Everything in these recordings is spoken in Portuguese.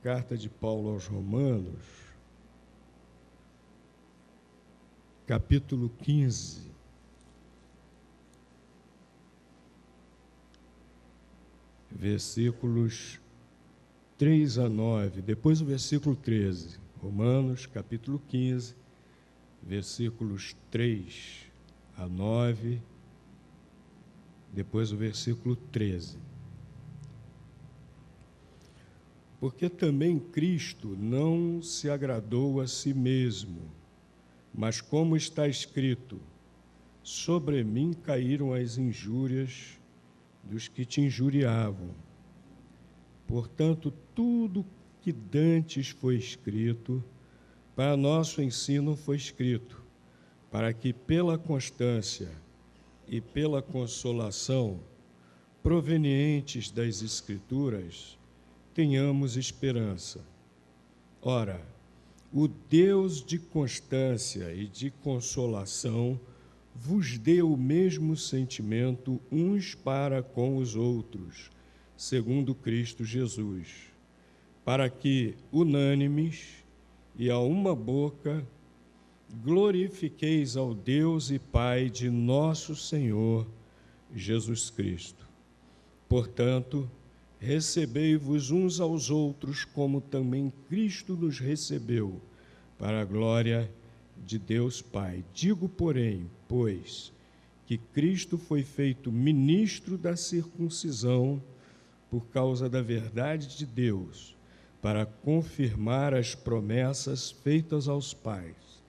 Carta de Paulo aos Romanos, capítulo 15, versículos 3 a 9, depois o versículo 13. Romanos, capítulo 15, versículos 3 a 9, depois o versículo 13. Porque também Cristo não se agradou a si mesmo, mas como está escrito, sobre mim caíram as injúrias dos que te injuriavam. Portanto, tudo que dantes foi escrito, para nosso ensino foi escrito, para que pela constância e pela consolação provenientes das Escrituras tenhamos esperança. Ora, o Deus de constância e de consolação vos dê o mesmo sentimento uns para com os outros, segundo Cristo Jesus, para que, unânimes e a uma boca, glorifiqueis ao Deus e Pai de nosso Senhor Jesus Cristo. Portanto, recebei-vos uns aos outros, como também Cristo nos recebeu, para a glória de Deus Pai. Digo, porém, pois, que Cristo foi feito ministro da circuncisão por causa da verdade de Deus, para confirmar as promessas feitas aos pais,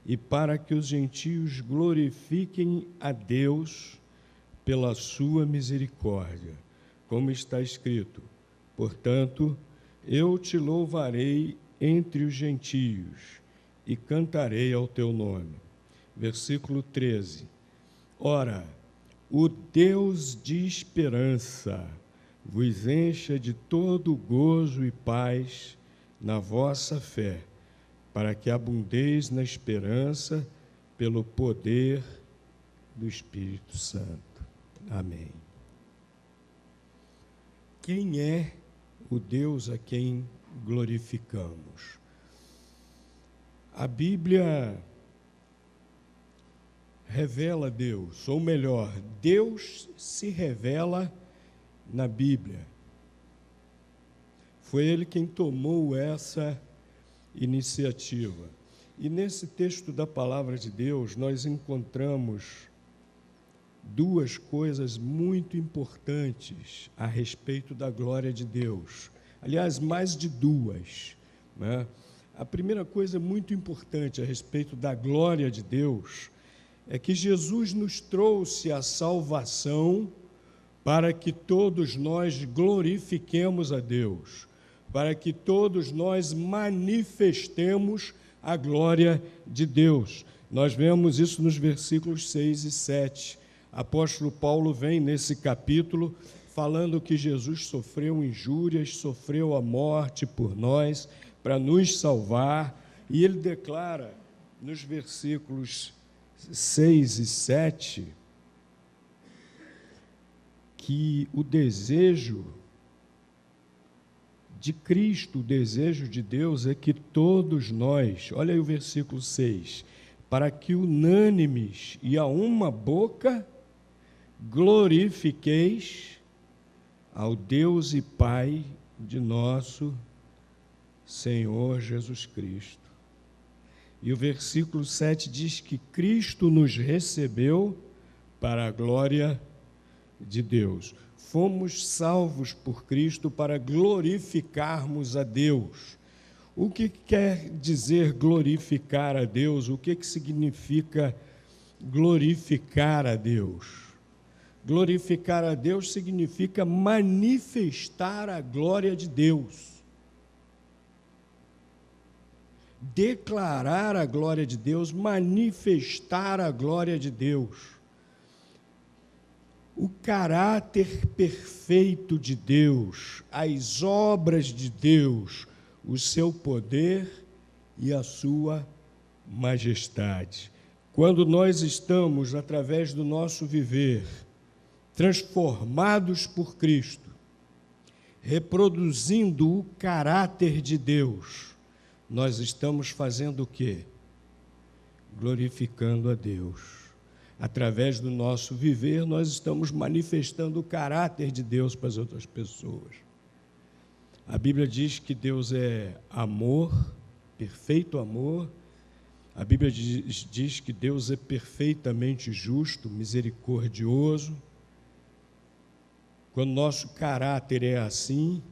e para que os gentios glorifiquem a Deus pela sua misericórdia. Como está escrito, portanto, eu te louvarei entre os gentios e cantarei ao teu nome. Versículo 13. Ora, o Deus de esperança vos encha de todo gozo e paz na vossa fé, para que abundeis na esperança pelo poder do Espírito Santo. Amém. Quem é o Deus a quem glorificamos? A Bíblia revela Deus, ou melhor, Deus se revela na Bíblia. Foi Ele quem tomou essa iniciativa. E nesse texto da Palavra de Deus, nós encontramos duas coisas muito importantes a respeito da glória de Deus. Aliás, mais de duas, né? A primeira coisa muito importante a respeito da glória de Deus é que Jesus nos trouxe a salvação para que todos nós glorifiquemos a Deus, para que todos nós manifestemos a glória de Deus. Nós vemos isso nos versículos 6 e 7. Apóstolo Paulo vem nesse capítulo falando que Jesus sofreu injúrias, sofreu a morte por nós, para nos salvar, e ele declara nos versículos 6 e 7 que o desejo de Cristo, o desejo de Deus é que todos nós, olha aí o versículo 6, para que unânimes e a uma boca glorifiqueis ao Deus e Pai de nosso Senhor Jesus Cristo. E o versículo 7 diz que Cristo nos recebeu para a glória de Deus. Fomos salvos por Cristo para glorificarmos a Deus. O que quer dizer glorificar a Deus? O que significa glorificar a Deus? Glorificar a Deus significa manifestar a glória de Deus. Declarar a glória de Deus, manifestar a glória de Deus. O caráter perfeito de Deus, as obras de Deus, o seu poder e a sua majestade. Quando nós estamos, através do nosso viver, transformados por Cristo, reproduzindo o caráter de Deus, nós estamos fazendo o quê? Glorificando a Deus. Através do nosso viver, nós estamos manifestando o caráter de Deus para as outras pessoas. A Bíblia diz que Deus é amor, perfeito amor. A Bíblia diz que Deus é perfeitamente justo, misericordioso. Quando nosso caráter é assim,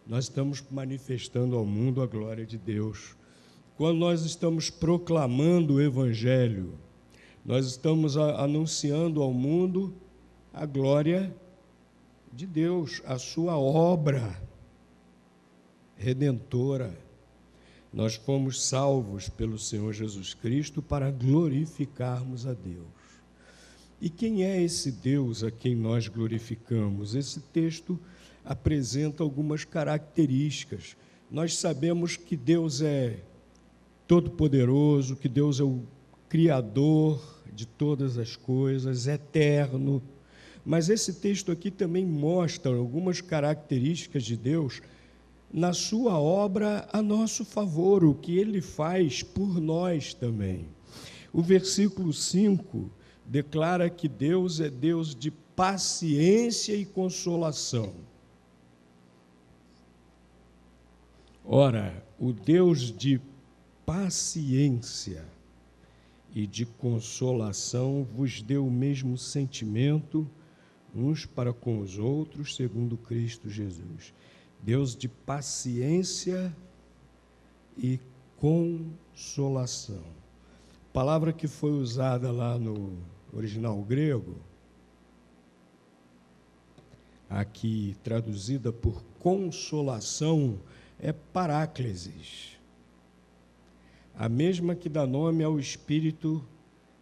nós estamos manifestando ao mundo a glória de Deus. Quando nós estamos proclamando o Evangelho, nós estamos anunciando ao mundo a glória de Deus, a sua obra redentora. Nós fomos salvos pelo Senhor Jesus Cristo para glorificarmos a Deus. E quem é esse Deus a quem nós glorificamos? Esse texto apresenta algumas características. Nós sabemos que Deus é todo-poderoso, que Deus é o Criador de todas as coisas, eterno. Mas esse texto aqui também mostra algumas características de Deus na sua obra a nosso favor, o que Ele faz por nós também. O versículo 5 declara que Deus é Deus de paciência e consolação. Ora, o Deus de paciência e de consolação vos deu o mesmo sentimento uns para com os outros, segundo Cristo Jesus. Deus de paciência e consolação. Palavra que foi usada lá no original grego, aqui traduzida por consolação, é paráclesis. A mesma que dá nome ao Espírito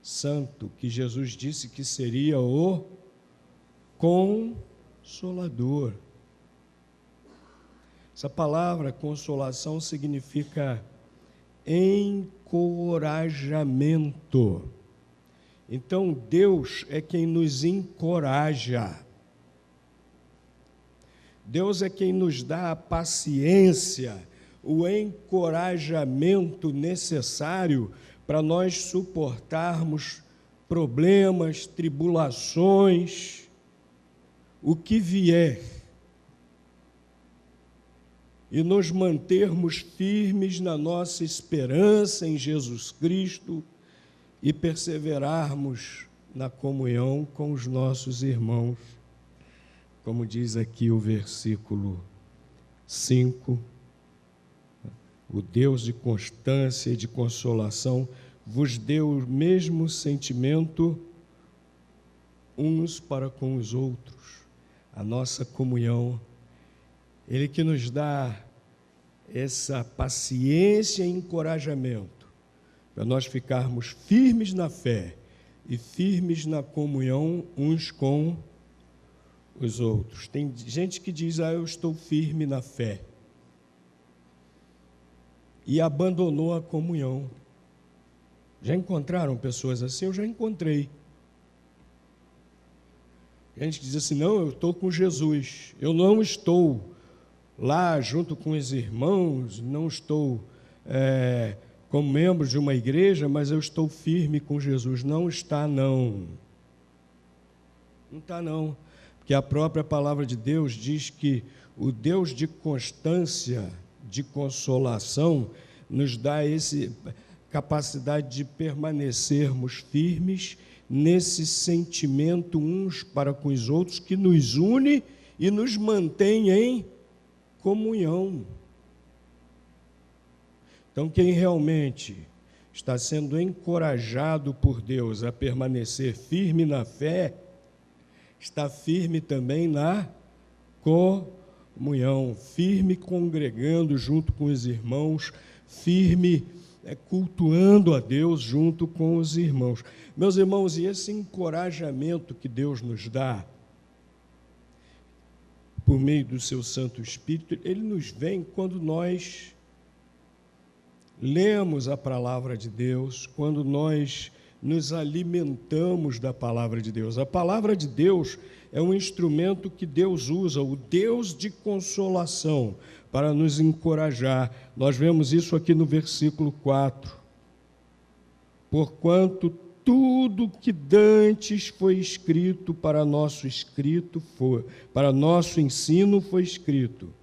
Santo, que Jesus disse que seria o Consolador. Essa palavra consolação significa encorajamento. Então, Deus é quem nos encoraja. Deus é quem nos dá a paciência, o encorajamento necessário para nós suportarmos problemas, tribulações, o que vier, e nos mantermos firmes na nossa esperança em Jesus Cristo e perseverarmos na comunhão com os nossos irmãos. Como diz aqui o versículo 5, o Deus de constância e de consolação vos deu o mesmo sentimento uns para com os outros, a nossa comunhão. Ele que nos dá essa paciência e encorajamento para nós ficarmos firmes na fé e firmes na comunhão uns com os outros. Tem gente que diz, eu estou firme na fé, e abandonou a comunhão. Já encontraram pessoas assim? Eu já encontrei. Gente que diz assim, não, eu estou com Jesus, eu não estou lá junto com os irmãos, não estou como membro de uma igreja, mas eu estou firme com Jesus. Não está, não. Não está, não. Porque a própria palavra de Deus diz que o Deus de constância, de consolação, nos dá essa capacidade de permanecermos firmes nesse sentimento uns para com os outros, que nos une e nos mantém em comunhão. Então, quem realmente está sendo encorajado por Deus a permanecer firme na fé, está firme também na comunhão, firme congregando junto com os irmãos, firme cultuando a Deus junto com os irmãos. Meus irmãos, e esse encorajamento que Deus nos dá, por meio do seu Santo Espírito, ele nos vem quando nós lemos a palavra de Deus, quando nós nos alimentamos da palavra de Deus. A palavra de Deus é um instrumento que Deus usa, o Deus de consolação, para nos encorajar. Nós vemos isso aqui no versículo 4. Porquanto tudo que dantes foi escrito para nosso ensino foi escrito,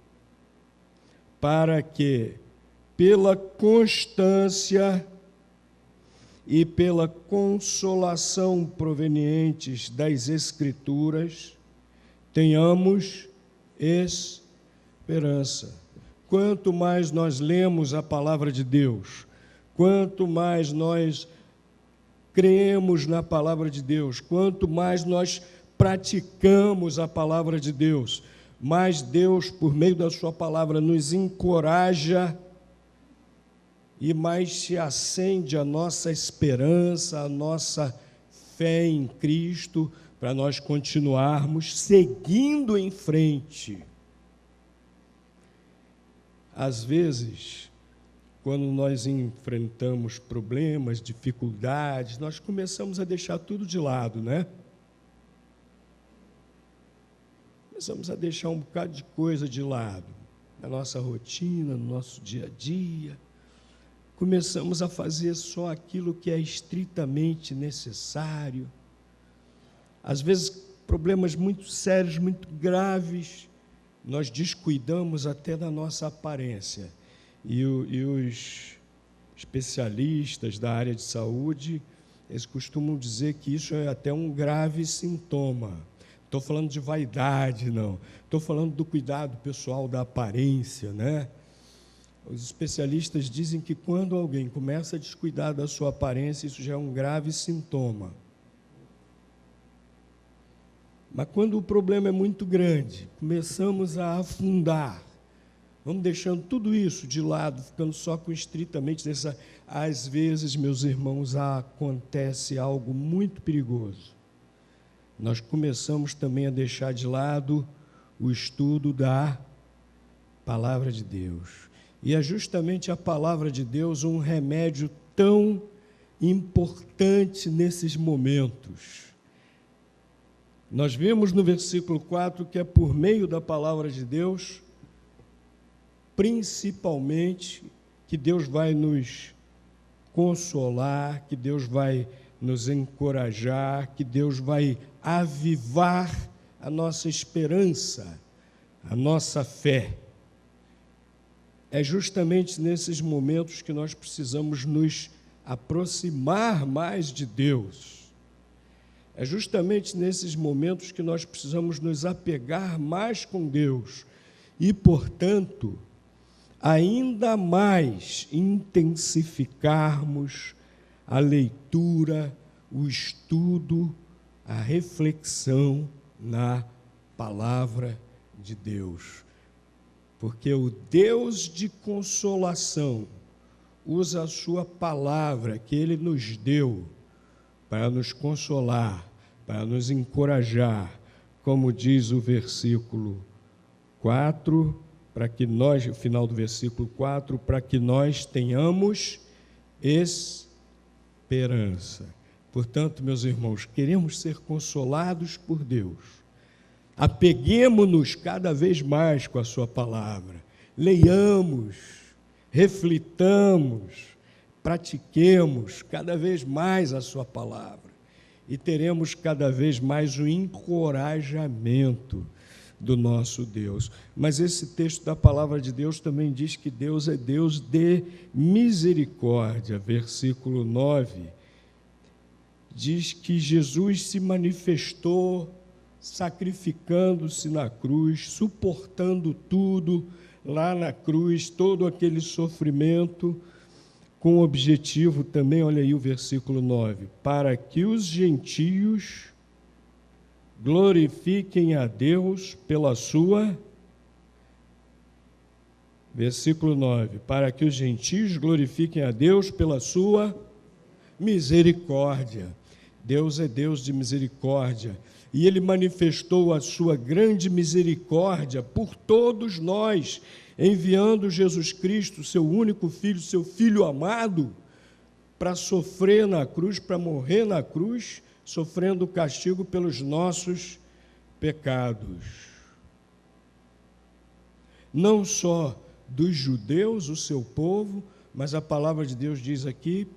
para que, pela constância e pela consolação provenientes das Escrituras, tenhamos esperança. Quanto mais nós lemos a palavra de Deus, quanto mais nós cremos na palavra de Deus, quanto mais nós praticamos a palavra de Deus, mais Deus, por meio da sua palavra, nos encoraja e mais se acende a nossa esperança, a nossa fé em Cristo, para nós continuarmos seguindo em frente. Às vezes, quando nós enfrentamos problemas, dificuldades, nós começamos a deixar tudo de lado, né? Começamos a deixar um bocado de coisa de lado, na nossa rotina, no nosso dia a dia. Começamos a fazer só aquilo que é estritamente necessário. Às vezes, problemas muito sérios, muito graves, nós descuidamos até da nossa aparência. E os especialistas da área de saúde, eles costumam dizer que isso é até um grave sintoma. Estou falando de vaidade, não. Estou falando do cuidado pessoal da aparência, né? Os especialistas dizem que quando alguém começa a descuidar da sua aparência, isso já é um grave sintoma. Mas quando o problema é muito grande, começamos a afundar, vamos deixando tudo isso de lado, ficando só com estritamente dessa. Às vezes, meus irmãos, acontece algo muito perigoso. Nós começamos também a deixar de lado o estudo da palavra de Deus. E é justamente a palavra de Deus um remédio tão importante nesses momentos. Nós vemos no versículo 4 que é por meio da palavra de Deus, principalmente, que Deus vai nos consolar, que Deus vai nos encorajar, que Deus vai avivar a nossa esperança, a nossa fé. É justamente nesses momentos que nós precisamos nos aproximar mais de Deus. É justamente nesses momentos que nós precisamos nos apegar mais com Deus e, portanto, ainda mais intensificarmos a leitura, o estudo, a reflexão na palavra de Deus. Porque o Deus de consolação usa a sua palavra que Ele nos deu para nos consolar, para nos encorajar, como diz o versículo 4, para que nós, o final do versículo 4, para que nós tenhamos esperança. Portanto, meus irmãos, queremos ser consolados por Deus. Apeguemo-nos cada vez mais com a sua palavra. Leiamos, reflitamos, pratiquemos cada vez mais a sua palavra e teremos cada vez mais o encorajamento do nosso Deus. Mas esse texto da palavra de Deus também diz que Deus é Deus de misericórdia. Versículo 9 diz que Jesus se manifestou sacrificando-se na cruz, suportando tudo lá na cruz, todo aquele sofrimento, com o objetivo também, olha aí o versículo 9, para que os gentios glorifiquem a Deus pela sua... Versículo 9, para que os gentios glorifiquem a Deus pela sua misericórdia. Deus é Deus de misericórdia, e Ele manifestou a sua grande misericórdia por todos nós, enviando Jesus Cristo, seu único Filho, seu Filho amado, para sofrer na cruz, para morrer na cruz, sofrendo o castigo pelos nossos pecados. Não só dos judeus, o seu povo, mas a palavra de Deus diz aqui,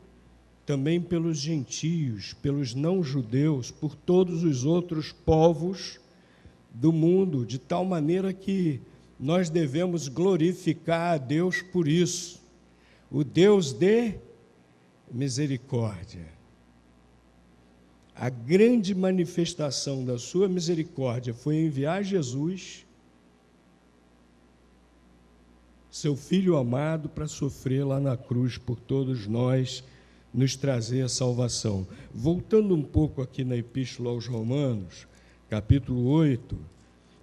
também pelos gentios, pelos não-judeus, por todos os outros povos do mundo, de tal maneira que nós devemos glorificar a Deus por isso, o Deus de misericórdia. A grande manifestação da sua misericórdia foi enviar Jesus, seu Filho amado, para sofrer lá na cruz por todos nós, nos trazer a salvação. Voltando um pouco aqui na Epístola aos Romanos, capítulo 8,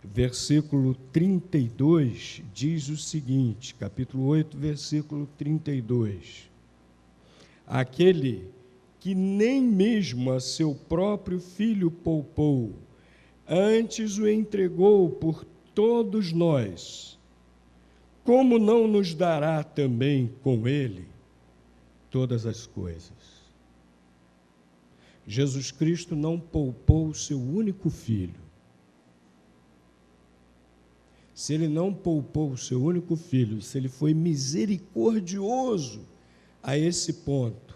versículo 32, diz o seguinte, capítulo 8, versículo 32. Aquele que nem mesmo a seu próprio Filho poupou, antes o entregou por todos nós, como não nos dará também com ele todas as coisas? Jesus Cristo não poupou o seu único Filho. Se ele não poupou o seu único Filho, se ele foi misericordioso a esse ponto,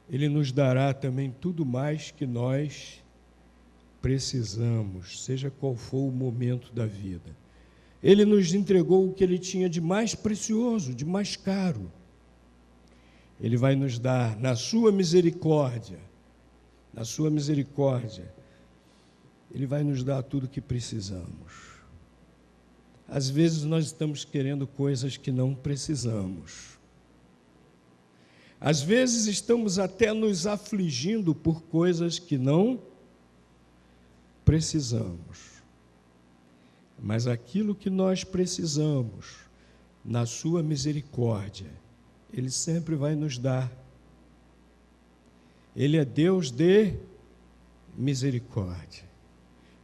ele nos dará também tudo mais que nós precisamos, seja qual for o momento da vida. Ele nos entregou o que ele tinha de mais precioso, de mais caro. Ele vai nos dar, na sua misericórdia, ele vai nos dar tudo o que precisamos. Às vezes nós estamos querendo coisas que não precisamos. Às vezes estamos até nos afligindo por coisas que não precisamos. Mas aquilo que nós precisamos, na sua misericórdia, ele sempre vai nos dar. Ele é Deus de misericórdia.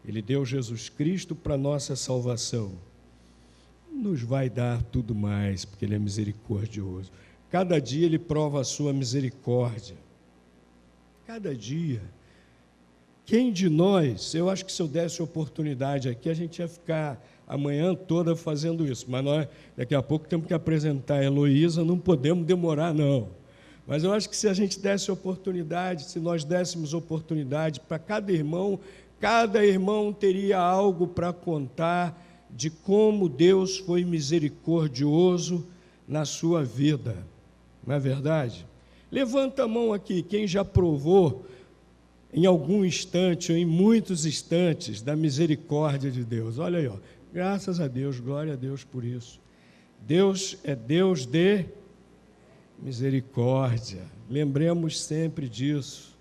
Ele deu Jesus Cristo para nossa salvação. Nos vai dar tudo mais, porque ele é misericordioso. Cada dia ele prova a sua misericórdia. Cada dia. Quem de nós, eu acho que se eu desse oportunidade aqui, a gente ia ficar a manhã toda fazendo isso, mas nós, daqui a pouco, temos que apresentar a Heloísa, não podemos demorar, não. Mas eu acho que se a gente desse oportunidade, se nós dessemos oportunidade para cada irmão teria algo para contar de como Deus foi misericordioso na sua vida. Não é verdade? Levanta a mão aqui, quem já provou em algum instante ou em muitos instantes da misericórdia de Deus. Olha aí, ó. Graças a Deus, glória a Deus por isso. Deus é Deus de misericórdia. Lembremos sempre disso.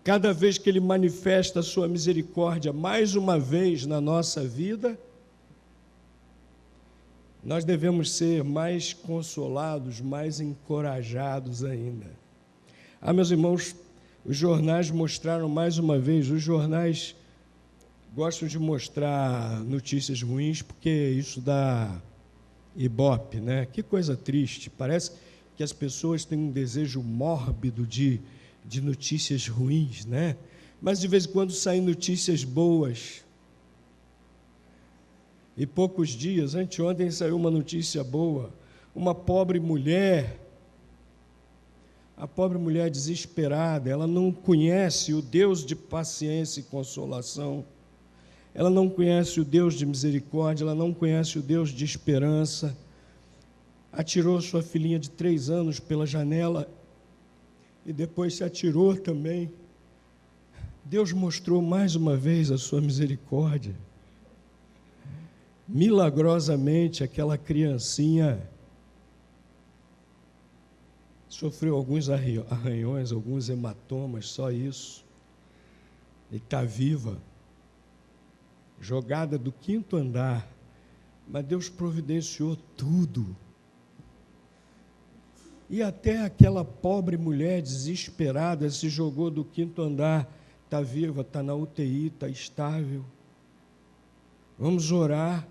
Cada vez que Ele manifesta a sua misericórdia mais uma vez na nossa vida, nós devemos ser mais consolados, mais encorajados ainda. Meus irmãos, os jornais mostraram mais uma vez, os jornais gostam de mostrar notícias ruins porque isso dá ibope, né? Que coisa triste, parece que as pessoas têm um desejo mórbido de notícias ruins, né? Mas de vez em quando saem notícias boas. E poucos dias, anteontem saiu uma notícia boa, uma pobre mulher, a pobre mulher desesperada, ela não conhece o Deus de paciência e consolação, ela não conhece o Deus de misericórdia, ela não conhece o Deus de esperança, atirou sua filhinha de 3 anos pela janela e depois se atirou também. Deus mostrou mais uma vez a sua misericórdia. Milagrosamente, aquela criancinha sofreu alguns arranhões, alguns hematomas, só isso. E está viva, jogada do 5º andar, mas Deus providenciou tudo. E até aquela pobre mulher desesperada se jogou do 5º andar, está viva, está na UTI, está estável. Vamos orar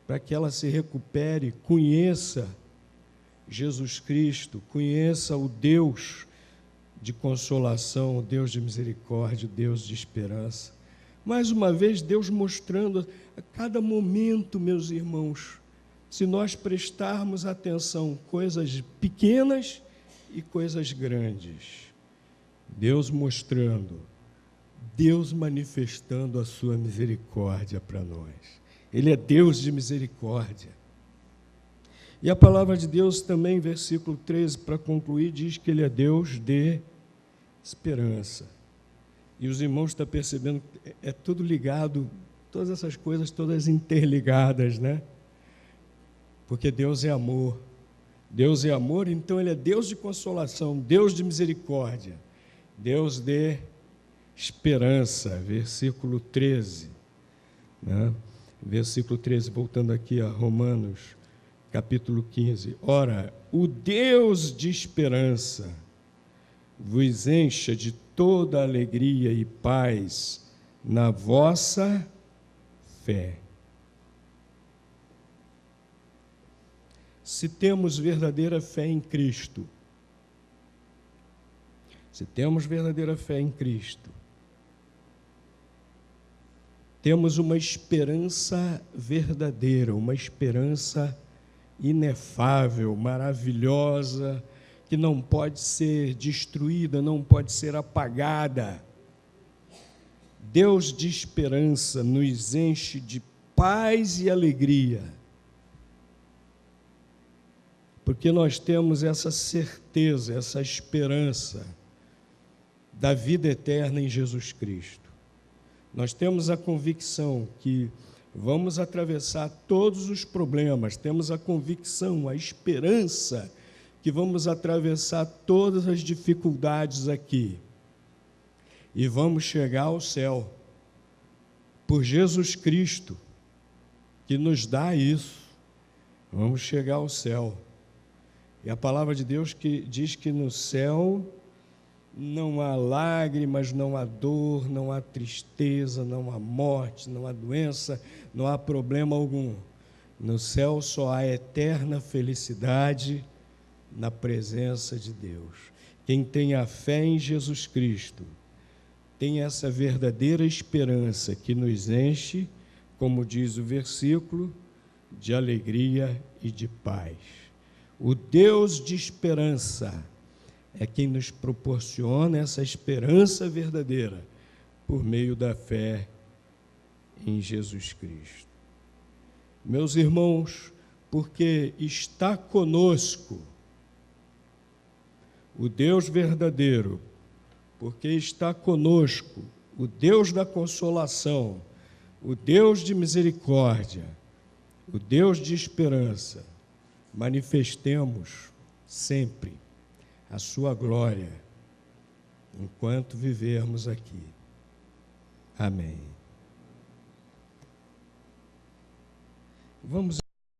para que ela se recupere, conheça Jesus Cristo, conheça o Deus de consolação, o Deus de misericórdia, o Deus de esperança. Mais uma vez, Deus mostrando a cada momento, meus irmãos, se nós prestarmos atenção, coisas pequenas e coisas grandes. Deus mostrando, Deus manifestando a sua misericórdia para nós. Ele é Deus de misericórdia. E a palavra de Deus também, versículo 13, para concluir, diz que Ele é Deus de esperança. E os irmãos estão percebendo que é tudo ligado, todas essas coisas todas interligadas, né? Porque Deus é amor. Deus é amor, então Ele é Deus de consolação, Deus de misericórdia, Deus de esperança. Versículo 13, né? Versículo 13, voltando aqui a Romanos, capítulo 15. Ora, o Deus de esperança vos encha de toda alegria e paz na vossa fé. Se temos verdadeira fé em Cristo, se temos verdadeira fé em Cristo, temos uma esperança verdadeira, uma esperança inefável, maravilhosa, que não pode ser destruída, não pode ser apagada. Deus de esperança nos enche de paz e alegria, porque nós temos essa certeza, essa esperança da vida eterna em Jesus Cristo. Nós temos a convicção que vamos atravessar todos os problemas, temos a convicção, a esperança que vamos atravessar todas as dificuldades aqui e vamos chegar ao céu por Jesus Cristo, que nos dá isso. Vamos chegar ao céu. E a palavra de Deus que diz que no céu não há lágrimas, não há dor, não há tristeza, não há morte, não há doença, não há problema algum. No céu só há eterna felicidade na presença de Deus. Quem tem a fé em Jesus Cristo tem essa verdadeira esperança que nos enche, como diz o versículo, de alegria e de paz. O Deus de esperança é quem nos proporciona essa esperança verdadeira por meio da fé em Jesus Cristo. Meus irmãos, porque está conosco o Deus verdadeiro, porque está conosco o Deus da consolação, o Deus de misericórdia, o Deus de esperança, manifestemos sempre a sua glória enquanto vivermos aqui. Amém. Vamos